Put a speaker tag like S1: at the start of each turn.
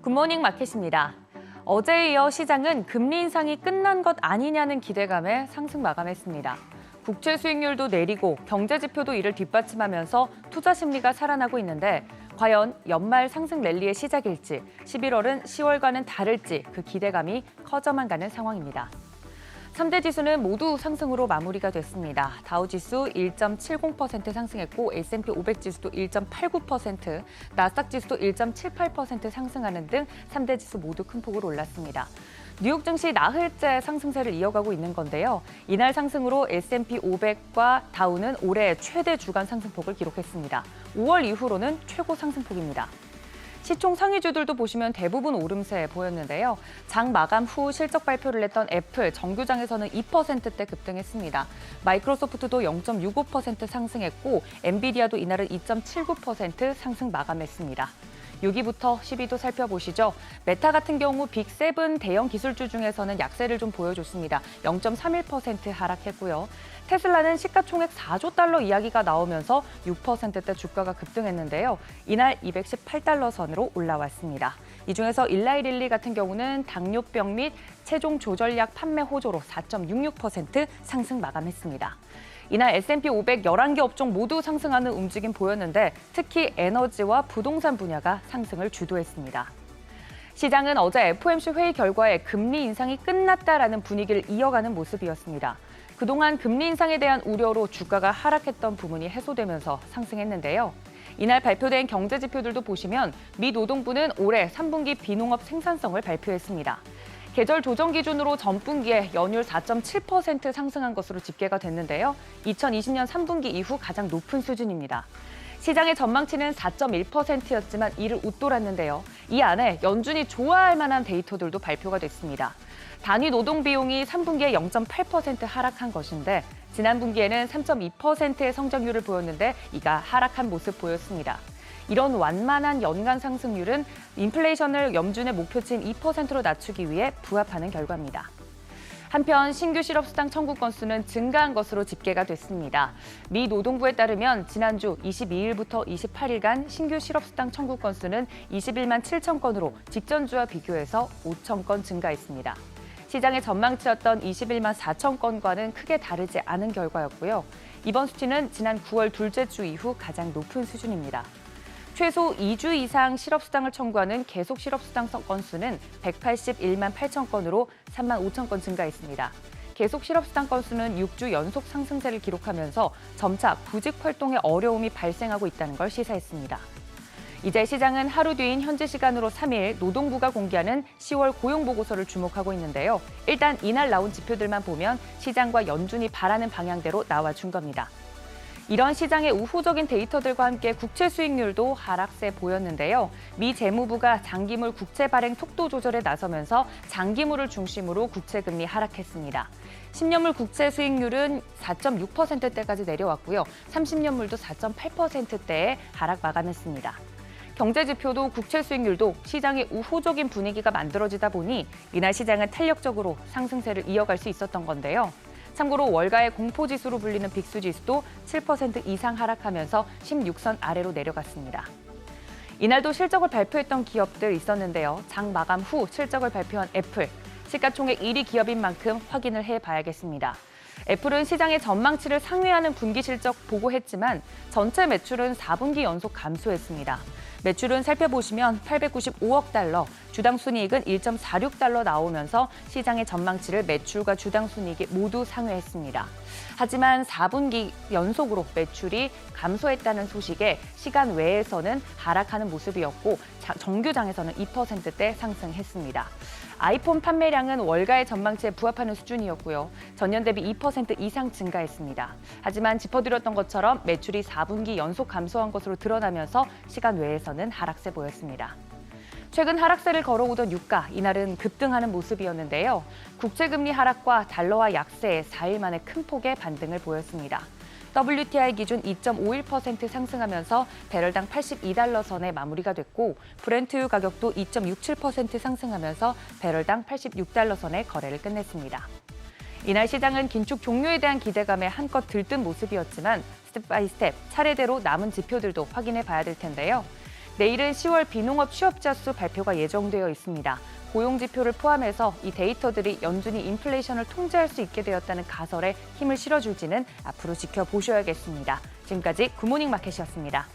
S1: 굿모닝 마켓입니다. 어제에 이어 시장은 금리 인상이 끝난 것 아니냐는 기대감에 상승 마감했습니다. 국채 수익률도 내리고 경제 지표도 이를 뒷받침하면서 투자 심리가 살아나고 있는데 과연 연말 상승 랠리의 시작일지 11월은 10월과는 다를지 그 기대감이 커져만 가는 상황입니다. 3대 지수는 모두 상승으로 마무리가 됐습니다. 다우지수 1.70% 상승했고 S&P 500 지수도 1.89%, 나스닥 지수도 1.78% 상승하는 등 3대 지수 모두 큰 폭으로 올랐습니다. 뉴욕 증시 나흘째 상승세를 이어가고 있는 건데요. 이날 상승으로 S&P 500과 다우는 올해 최대 주간 상승폭을 기록했습니다. 5월 이후로는 최고 상승폭입니다. 시총 상위주들도 보시면 대부분 오름세 보였는데요. 장 마감 후 실적 발표를 냈던 애플, 정규장에서는 2%대 급등했습니다. 마이크로소프트도 0.65% 상승했고 엔비디아도 이날은 2.79% 상승 마감했습니다. 6위부터 10위도 살펴보시죠. 메타 같은 경우 빅7 대형 기술주 중에서는 약세를 좀 보여줬습니다. 0.31% 하락했고요. 테슬라는 시가총액 4조 달러 이야기가 나오면서 6%대 주가가 급등했는데요. 이날 218달러 선으로 올라왔습니다. 이 중에서 일라이릴리 같은 경우는 당뇨병 및 체중 조절약 판매 호조로 4.66% 상승 마감했습니다. 이날 S&P 500 11개 업종 모두 상승하는 움직임 보였는데 특히 에너지와 부동산 분야가 상승을 주도했습니다. 시장은 어제 FOMC 회의 결과에 금리 인상이 끝났다라는 분위기를 이어가는 모습이었습니다. 그동안 금리 인상에 대한 우려로 주가가 하락했던 부분이 해소되면서 상승했는데요. 이날 발표된 경제 지표들도 보시면 미 노동부는 올해 3분기 비농업 생산성을 발표했습니다. 계절 조정 기준으로 전분기에 연율 4.7% 상승한 것으로 집계가 됐는데요. 2020년 3분기 이후 가장 높은 수준입니다. 시장의 전망치는 4.1%였지만 이를 웃돌았는데요. 이 안에 연준이 좋아할 만한 데이터들도 발표가 됐습니다. 단위 노동 비용이 3분기에 0.8% 하락한 것인데 지난 분기에는 3.2%의 성장률을 보였는데 이가 하락한 모습 보였습니다. 이런 완만한 연간 상승률은 인플레이션을 연준의 목표치인 2%로 낮추기 위해 부합하는 결과입니다. 한편 신규 실업수당 청구 건수는 증가한 것으로 집계가 됐습니다. 미 노동부에 따르면 지난주 22일부터 28일간 신규 실업수당 청구 건수는 21만 7천 건으로 직전주와 비교해서 5천 건 증가했습니다. 시장의 전망치였던 21만 4천 건과는 크게 다르지 않은 결과였고요. 이번 수치는 지난 9월 둘째 주 이후 가장 높은 수준입니다. 최소 2주 이상 실업수당을 청구하는 계속 실업수당 건수는 181만 8천 건으로 3만 5천 건 증가했습니다. 계속 실업수당 건수는 6주 연속 상승세를 기록하면서 점차 구직 활동에 어려움이 발생하고 있다는 걸 시사했습니다. 이제 시장은 하루 뒤인 현지 시간으로 3일 노동부가 공개하는 10월 고용보고서를 주목하고 있는데요. 일단 이날 나온 지표들만 보면 시장과 연준이 바라는 방향대로 나와준 겁니다. 이런 시장의 우호적인 데이터들과 함께 국채 수익률도 하락세 보였는데요. 미 재무부가 장기물 국채 발행 속도 조절에 나서면서 장기물을 중심으로 국채 금리 하락했습니다. 10년물 국채 수익률은 4.6%대까지 내려왔고요. 30년물도 4.8%대에 하락 마감했습니다. 경제 지표도 국채 수익률도 시장의 우호적인 분위기가 만들어지다 보니 이날 시장은 탄력적으로 상승세를 이어갈 수 있었던 건데요. 참고로 월가의 공포지수로 불리는 빅스지수도 7% 이상 하락하면서 16선 아래로 내려갔습니다. 이날도 실적을 발표했던 기업들 있었는데요. 장 마감 후 실적을 발표한 애플, 시가총액 1위 기업인 만큼 확인을 해봐야겠습니다. 애플은 시장의 전망치를 상회하는 분기 실적 보고했지만 전체 매출은 4분기 연속 감소했습니다. 매출은 살펴보시면 895억 달러, 주당 순이익은 1.46달러 나오면서 시장의 전망치를 매출과 주당 순이익이 모두 상회했습니다. 하지만 4분기 연속으로 매출이 감소했다는 소식에 시간 외에서는 하락하는 모습이었고 정규장에서는 2%대 상승했습니다. 아이폰 판매량은 월가의 전망치에 부합하는 수준이었고요. 전년 대비 2% 이상 증가했습니다. 하지만 짚어드렸던 것처럼 매출이 4분기 연속 감소한 것으로 드러나면서 시간 외에서는 하락세 보였습니다. 최근 하락세를 걸어오던 유가, 이날은 급등하는 모습이었는데요. 국채금리 하락과 달러화 약세에 4일 만에 큰 폭의 반등을 보였습니다. WTI 기준 2.51% 상승하면서 배럴당 82달러 선에 마무리가 됐고 브렌트유 가격도 2.67% 상승하면서 배럴당 86달러 선에 거래를 끝냈습니다. 이날 시장은 긴축 종료에 대한 기대감에 한껏 들뜬 모습이었지만 스텝 바이 스텝 차례대로 남은 지표들도 확인해 봐야 될 텐데요. 내일은 10월 비농업 취업자 수 발표가 예정되어 있습니다. 고용지표를 포함해서 이 데이터들이 연준이 인플레이션을 통제할 수 있게 되었다는 가설에 힘을 실어줄지는 앞으로 지켜보셔야겠습니다. 지금까지 굿모닝 마켓이었습니다.